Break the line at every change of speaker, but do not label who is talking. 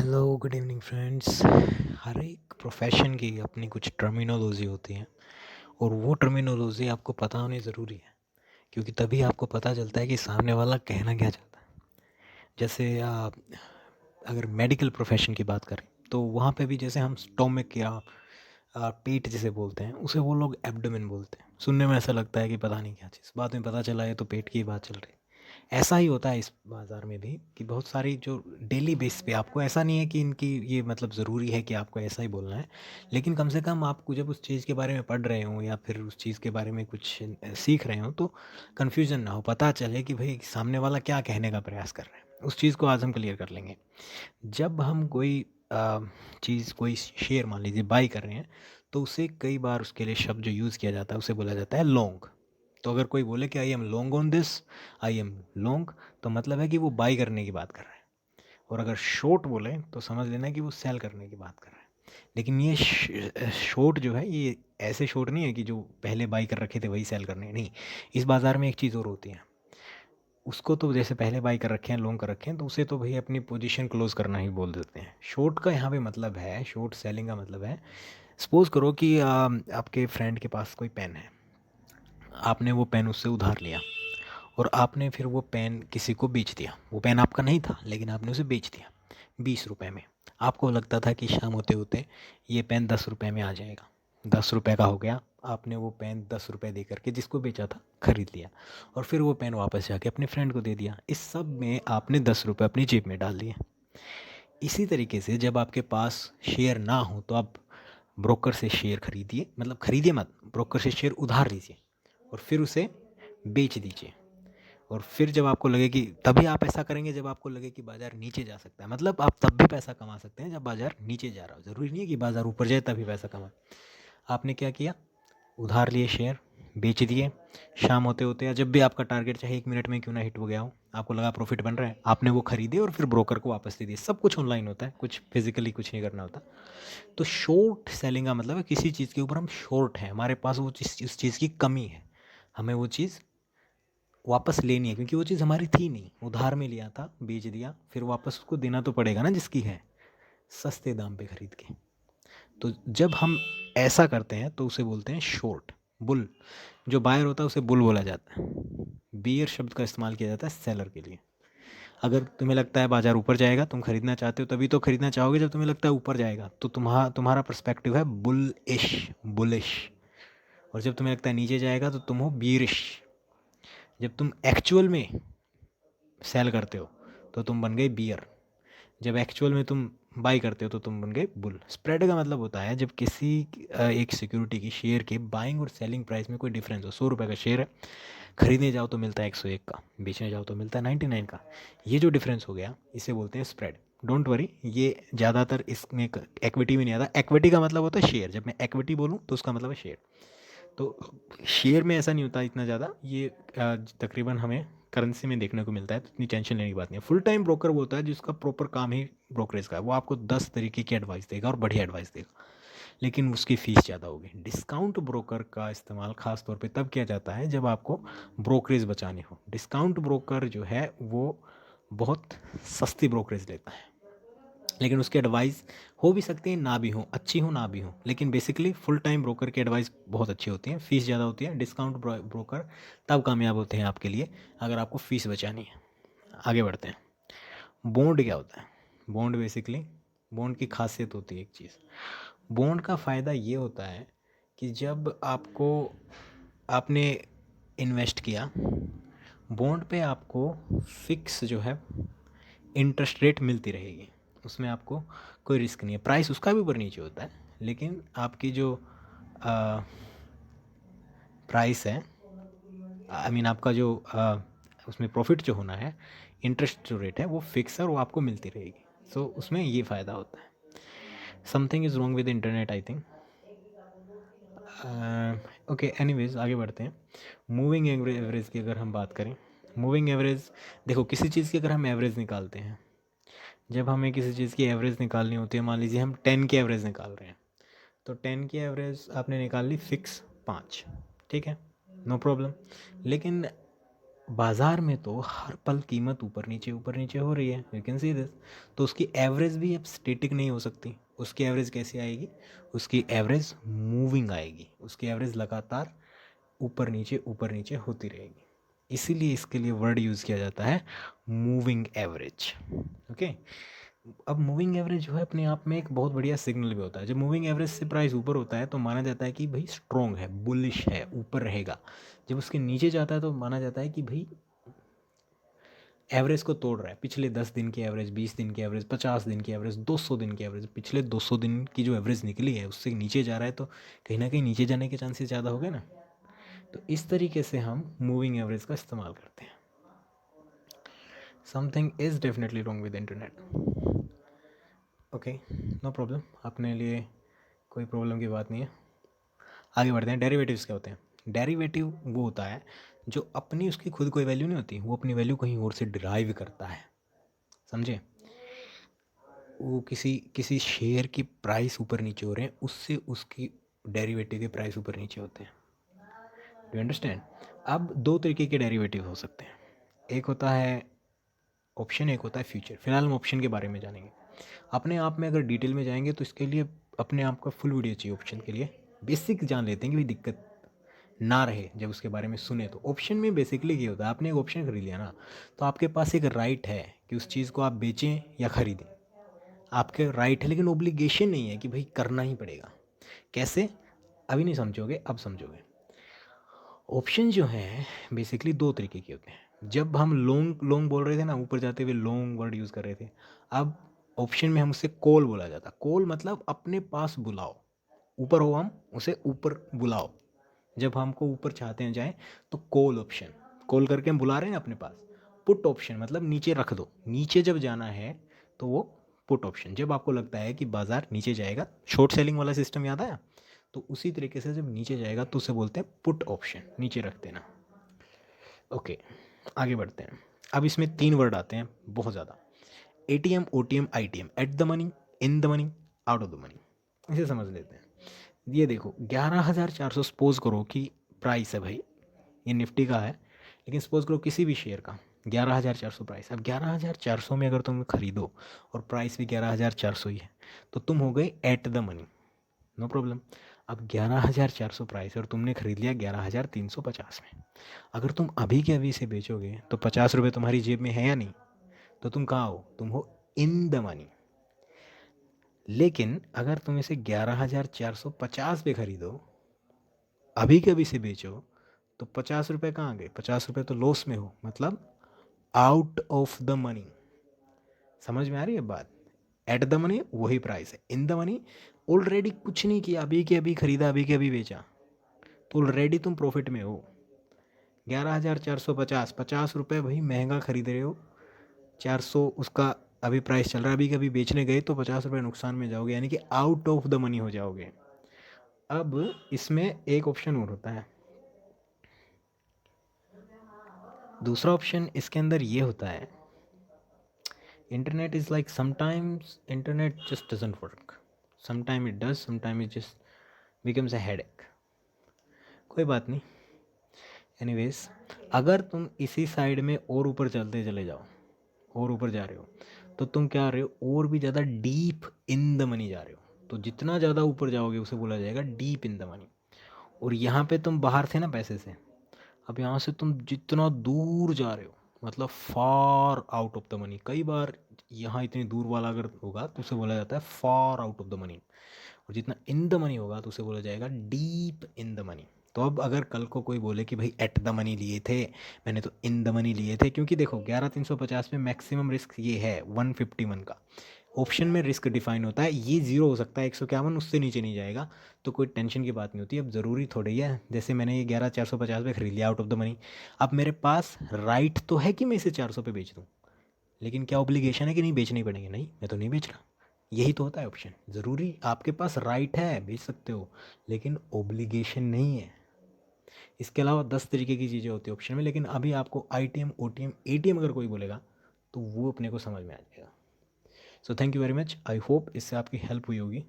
Hello good evening friends. हर एक profession की अपनी कुछ टर्मिनोलॉजी होती है और वो टर्मिनोलॉजी आपको पता होनी ज़रूरी है, क्योंकि तभी आपको पता चलता है कि सामने वाला कहना क्या चाहता है। जैसे अगर मेडिकल प्रोफेशन की बात करें तो वहाँ पे भी जैसे हम स्टोमिक या पेट जिसे बोलते हैं उसे वो लोग एब्डोमेन बोलते हैं। सुनने में ऐसा लगता है कि पता नहीं क्या चीज़, बाद में पता चला है तो पेट की बात चल रही है। ऐसा ही होता है इस बाज़ार में भी कि बहुत सारी जो डेली बेस पे आपको ऐसा नहीं है कि इनकी ये मतलब ज़रूरी है कि आपको ऐसा ही बोलना है, लेकिन कम से कम आपको जब उस चीज़ के बारे में पढ़ रहे हो या फिर उस चीज़ के बारे में कुछ सीख रहे हो तो कन्फ्यूज़न ना हो, पता चले कि भाई सामने वाला क्या कहने का प्रयास कर रहे हैं। उस चीज़ को आज हम क्लियर कर लेंगे। जब हम कोई चीज़ कोई शेयर मान लीजिए बाई कर रहे हैं तो उसे कई बार उसके लिए शब्द जो यूज़ किया जाता है उसे बोला जाता है लॉन्ग। तो अगर कोई बोले कि I am long on this, I am long, तो मतलब है कि वो बाई करने की बात कर रहा है। और अगर शॉर्ट बोले तो समझ लेना कि वो सेल करने की बात कर रहा है। लेकिन ये शॉर्ट जो है ये ऐसे शॉर्ट नहीं है कि जो पहले बाई कर रखे थे वही सेल करने, नहीं। इस बाज़ार में एक चीज़ और होती है, उसको तो जैसे पहले बाई कर रखे हैं लॉन्ग कर रखे हैं तो उसे तो भाई अपनी पोजीशन क्लोज करना ही बोल देते हैं। शॉर्ट का यहाँ पे मतलब है, शॉर्ट सेलिंग का मतलब है, सपोज करो कि आपके फ्रेंड के पास कोई पेन है, आपने वो पेन उससे उधार लिया और आपने फिर वो पेन किसी को बेच दिया। वो पेन आपका नहीं था लेकिन आपने उसे बेच दिया 20 रुपए में। आपको लगता था कि शाम होते होते ये पेन 10 रुपए में आ जाएगा। 10 रुपए का हो गया, आपने वो पेन 10 रुपए दे करके जिसको बेचा था खरीद लिया और फिर वो पेन वापस जाके अपने फ्रेंड को दे दिया। इस सब में आपने 10 रुपए अपनी जेब में डाल दिए। इसी तरीके से जब आपके पास शेयर ना हो तो आप ब्रोकर से शेयर खरीदिए, मतलब खरीदिए मत, ब्रोकर से शेयर उधार लीजिए और फिर उसे बेच दीजिए। और फिर जब आपको लगे कि तभी आप ऐसा करेंगे जब आपको लगे कि बाज़ार नीचे जा सकता है, मतलब आप तब भी पैसा कमा सकते हैं जब बाज़ार नीचे जा रहा हो। ज़रूरी नहीं है कि बाज़ार ऊपर जाए तभी पैसा कमाए। आपने क्या किया, उधार लिए शेयर, बेच दिए। शाम होते होते या जब भी आपका टारगेट चाहे 1 मिनट में क्यों ना हिट हो गया हो, आपको लगा प्रॉफिट बन रहा है, आपने वो खरीदे और फिर ब्रोकर को वापस दे दिए। सब कुछ ऑनलाइन होता है, कुछ फिजिकली कुछ नहीं करना होता। तो शॉर्ट सेलिंग का मतलब है किसी चीज़ के ऊपर हम शॉर्ट हैं, हमारे पास वो चीज़, उस चीज़ की कमी है, हमें वो चीज़ वापस लेनी है क्योंकि वो चीज़ हमारी थी नहीं, उधार में लिया था, बेच दिया, फिर वापस उसको देना तो पड़ेगा ना जिसकी है, सस्ते दाम पे खरीद के। तो जब हम ऐसा करते हैं तो उसे बोलते हैं शॉर्ट। बुल, जो बायर होता है उसे बुल बोला जाता है। बियर शब्द का इस्तेमाल किया जाता है सेलर के लिए। अगर तुम्हें लगता है बाजार ऊपर जाएगा, तुम खरीदना चाहते हो, तभी तो खरीदना चाहोगे जब तुम्हें लगता है ऊपर जाएगा, तो तुम्हारा पर्सपेक्टिव है बुलिश, बुलिश। और जब तुम्हें लगता है नीचे जाएगा तो तुम हो बीरिश। जब तुम एक्चुअल में सेल करते हो तो तुम बन गए बियर। जब एक्चुअल में तुम बाई करते हो तो तुम बन गए बुल। स्प्रेड का मतलब होता है जब किसी एक सिक्योरिटी की शेयर के बाइंग और सेलिंग प्राइस में कोई डिफरेंस हो। 100 रुपये का शेयर है, खरीदने जाओ तो मिलता है 101 का, बेचने जाओ तो मिलता है 99 का। ये जो डिफरेंस हो गया इसे बोलते हैं स्प्रेड। डोंट वरी, ये ज़्यादातर इसमें इक्विटी में नहीं आता। इक्विटी का मतलब होता है शेयर, जब मैं इक्विटी बोलूँ तो उसका मतलब है शेयर। तो शेयर में ऐसा नहीं होता इतना ज़्यादा, ये तकरीबन हमें करेंसी में देखने को मिलता है, तो इतनी टेंशन लेने की बात नहीं है। फुल टाइम ब्रोकर वो होता है जिसका प्रॉपर काम ही ब्रोकरेज का है। वो आपको 10 तरीके की एडवाइस देगा और बढ़िया एडवाइस देगा, लेकिन उसकी फ़ीस ज़्यादा होगी। डिस्काउंट ब्रोकर का इस्तेमाल खास तौर पे तब किया जाता है जब आपको ब्रोकरेज बचानी हो। डिस्काउंट ब्रोकर जो है वो बहुत सस्ती ब्रोकरेज लेता है, लेकिन उसकी एडवाइस हो भी सकती है ना भी हो, अच्छी हो ना भी हो, लेकिन बेसिकली फुल टाइम ब्रोकर की एडवाइस बहुत अच्छी होती है, फीस ज़्यादा होती है। डिस्काउंट ब्रोकर तब कामयाब होते हैं आपके लिए अगर आपको फ़ीस बचानी है। आगे बढ़ते हैं। बॉन्ड क्या होता है? बॉन्ड बेसिकली, बॉन्ड की खासियत होती है एक चीज़। बॉन्ड का फ़ायदा ये होता है कि जब आपको, आपने इन्वेस्ट किया बॉन्ड पे, आपको फिक्स जो है इंटरेस्ट रेट मिलती रहेगी, उसमें आपको कोई रिस्क नहीं है। प्राइस उसका भी ऊपर नीचे होता है, लेकिन आपकी जो प्राइस है, आई मीन आपका जो उसमें प्रॉफिट जो होना है, इंटरेस्ट जो रेट है वो फिक्स है और वो आपको मिलती रहेगी। सो उसमें ये फ़ायदा होता है। Something is wrong with internet I think. Okay, anyways आगे बढ़ते हैं। मूविंग एवरेज की अगर हम बात करें, मूविंग एवरेज, देखो किसी चीज़ की अगर हम एवरेज निकालते हैं, जब हमें किसी चीज़ की एवरेज निकालनी होती है, मान लीजिए हम 10 की एवरेज निकाल रहे हैं, तो 10 की एवरेज आपने निकाल ली फिक्स 5, ठीक है, नो प्रॉब्लम। लेकिन बाज़ार में तो हर पल कीमत ऊपर नीचे हो रही है, यू कैन सी दिस। तो उसकी एवरेज भी अब स्टेटिक नहीं हो सकती। उसकी एवरेज कैसे आएगी? उसकी एवरेज मूविंग आएगी, उसकी एवरेज लगातार ऊपर नीचे होती रहेगी। इसीलिए इसके लिए वर्ड यूज़ किया जाता है मूविंग एवरेज। ओके, अब मूविंग एवरेज जो है अपने आप में एक बहुत बढ़िया सिग्नल भी होता है। जब मूविंग एवरेज से प्राइस ऊपर होता है तो माना जाता है कि भाई स्ट्रॉन्ग है, बुलिश है, ऊपर रहेगा। जब उसके नीचे जाता है तो माना जाता है कि भाई एवरेज को तोड़ रहा है। पिछले 10 दिन की एवरेज, 20 दिन की एवरेज, 50 दिन की एवरेज, 200 दिन की एवरेज, पिछले 200 दिन की जो एवरेज निकली है उससे नीचे जा रहा है तो कहीं ना कहीं नीचे जाने के चांसेस ज़्यादा हो गए ना। तो इस तरीके से हम मूविंग एवरेज का इस्तेमाल करते हैं। Something is definitely wrong with internet. Okay, no problem, अपने लिए कोई प्रॉब्लम की बात नहीं है। आगे बढ़ते हैं। डेरिवेटिव्स क्या होते हैं? डेरिवेटिव वो होता है जो अपनी उसकी खुद कोई वैल्यू नहीं होती, वो अपनी वैल्यू कहीं और से डिराइव करता है। समझे? वो किसी किसी शेयर की प्राइस ऊपर नीचे हो रहे हैं, उससे उसकी डेरिवेटिव के प्राइस ऊपर नीचे होते हैं। Do understand? अब दो तरीके के डेरिवेटिव हो सकते हैं। एक होता है ऑप्शन, एक होता है फ्यूचर। फिलहाल हम ऑप्शन के बारे में जानेंगे। अपने आप में अगर डिटेल में जाएंगे तो इसके लिए अपने आप का फुल वीडियो चाहिए। ऑप्शन के लिए बेसिक जान लेते हैं कि भाई दिक्कत ना रहे जब उसके बारे में सुने। तो ऑप्शन में बेसिकली ये होता है, आपने एक ऑप्शन खरीद लिया ना, तो आपके पास एक राइट है कि उस चीज़ को आप बेचें या खरीदें। आपके राइट है, लेकिन ओब्लिगेशन नहीं है कि भाई करना ही पड़ेगा। कैसे? अभी नहीं समझोगे, अब समझोगे। ऑप्शन जो हैं बेसिकली दो तरीके के होते हैं। जब हम लॉन्ग लॉन्ग बोल रहे थे ना, ऊपर जाते हुए लॉन्ग वर्ड यूज़ कर रहे थे, अब ऑप्शन में हम उससे कॉल बोला जाता। कॉल मतलब अपने पास बुलाओ, ऊपर हो हम, उसे ऊपर बुलाओ। जब हमको ऊपर चाहते हैं जाए तो कॉल ऑप्शन, कॉल करके हम बुला रहे हैं अपने पास। पुट ऑप्शन मतलब नीचे रख दो, नीचे जब जाना है तो वो पुट ऑप्शन। जब आपको लगता है कि बाजार नीचे जाएगा, शॉर्ट सेलिंग वाला सिस्टम याद आया, तो उसी तरीके से जब नीचे जाएगा तो उसे बोलते हैं पुट ऑप्शन, नीचे रख देना। ओके, आगे बढ़ते हैं। अब इसमें 3 वर्ड आते हैं बहुत ज़्यादा: ATM, OTM, ITM. Eight the money, in the money, out of the money. इसे समझ लेते हैं। ये देखो 11,400 सपोज करो कि प्राइस है भाई, ये निफ्टी का है, लेकिन सपोज करो किसी भी शेयर का 11,400 प्राइस। अब 11,400 में अगर तुम खरीदो और प्राइस भी 11,400 ही है तो तुम हो गए at the money, no problem. अब 11,400 प्राइस और तुमने खरीद लिया 11,350 में। अगर तुम अभी के अभी से बेचोगे तो 50 रुपये तुम्हारी जेब में है या नहीं? तो तुम कहाँ हो? तुम हो इन द मनी। लेकिन अगर तुम इसे 11,450 पे खरीदो, अभी के अभी से बेचो, तो 50 रुपये कहाँ गए? 50 रुपये तो लॉस में हो, मतलब आउट ऑफ द मनी। समझ में आ रही है बात? एट द मनी वही प्राइस है, इन द मनी ऑलरेडी कुछ नहीं किया, अभी के अभी खरीदा, अभी के अभी बेचा, तो ऑलरेडी तुम प्रॉफिट में हो। 11,450, 50 रुपये भाई महंगा खरीद रहे हो, 400 उसका अभी प्राइस चल रहा है, अभी कभी बेचने गए तो 50 रुपये नुकसान में जाओगे, यानी कि आउट ऑफ द मनी हो जाओगे। अब इसमें एक ऑप्शन और होता है, दूसरा ऑप्शन इसके अंदर ये होता है, internet is like sometimes internet just doesn't work, sometime it does, sometime it just becomes a headache. कोई बात नहीं, एनीवेज, अगर तुम इसी साइड में और ऊपर चलते चले जाओ, और ऊपर जा रहे हो, तो तुम क्या आ रहे हो? और भी ज़्यादा डीप इन द मनी जा रहे हो। तो जितना ज़्यादा ऊपर जाओगे उसे बोला जाएगा डीप इन द मनी। और यहाँ पे तुम बाहर थे ना पैसे से, अब यहाँ से तुम जितना दूर जा रहे हो, मतलब far out of the money. कई बार यहाँ इतनी दूर वाला अगर होगा तो उसे बोला जाता है far out of the money, और जितना इन द मनी होगा तो उसे बोला जाएगा डीप इन द मनी। तो अब अगर कल को कोई बोले कि भाई एट द मनी लिए थे, मैंने तो इन द मनी लिए थे, क्योंकि देखो 11,350 में मैक्सिमम रिस्क ये है 151 का। ऑप्शन में रिस्क डिफाइन होता है, ये जीरो हो सकता है 151, उससे नीचे नहीं जाएगा, तो कोई टेंशन की बात नहीं होती। अब ज़रूरी थोड़ी है, जैसे मैंने ये 11,450 पे खरीद लिया आउट ऑफ द मनी, अब मेरे पास राइट तो है कि मैं इसे 400 पे बेच दूँ, लेकिन क्या ऑब्लिगेशन है कि नहीं बेचने पड़ेंगे? नहीं, मैं तो नहीं बेच रहा। यही तो होता है ऑप्शन। ज़रूरी आपके पास राइट है, बेच सकते हो, लेकिन ऑब्लिगेशन नहीं है। इसके अलावा 10 तरीके की चीज़ें होती है ऑप्शन में, लेकिन अभी आपको आईटीएम, ओटीएम, एटीएम अगर कोई बोलेगा तो वो अपने को समझ में आ जाएगा। So thank you very much, I hope इससे आपकी हेल्प हुई होगी।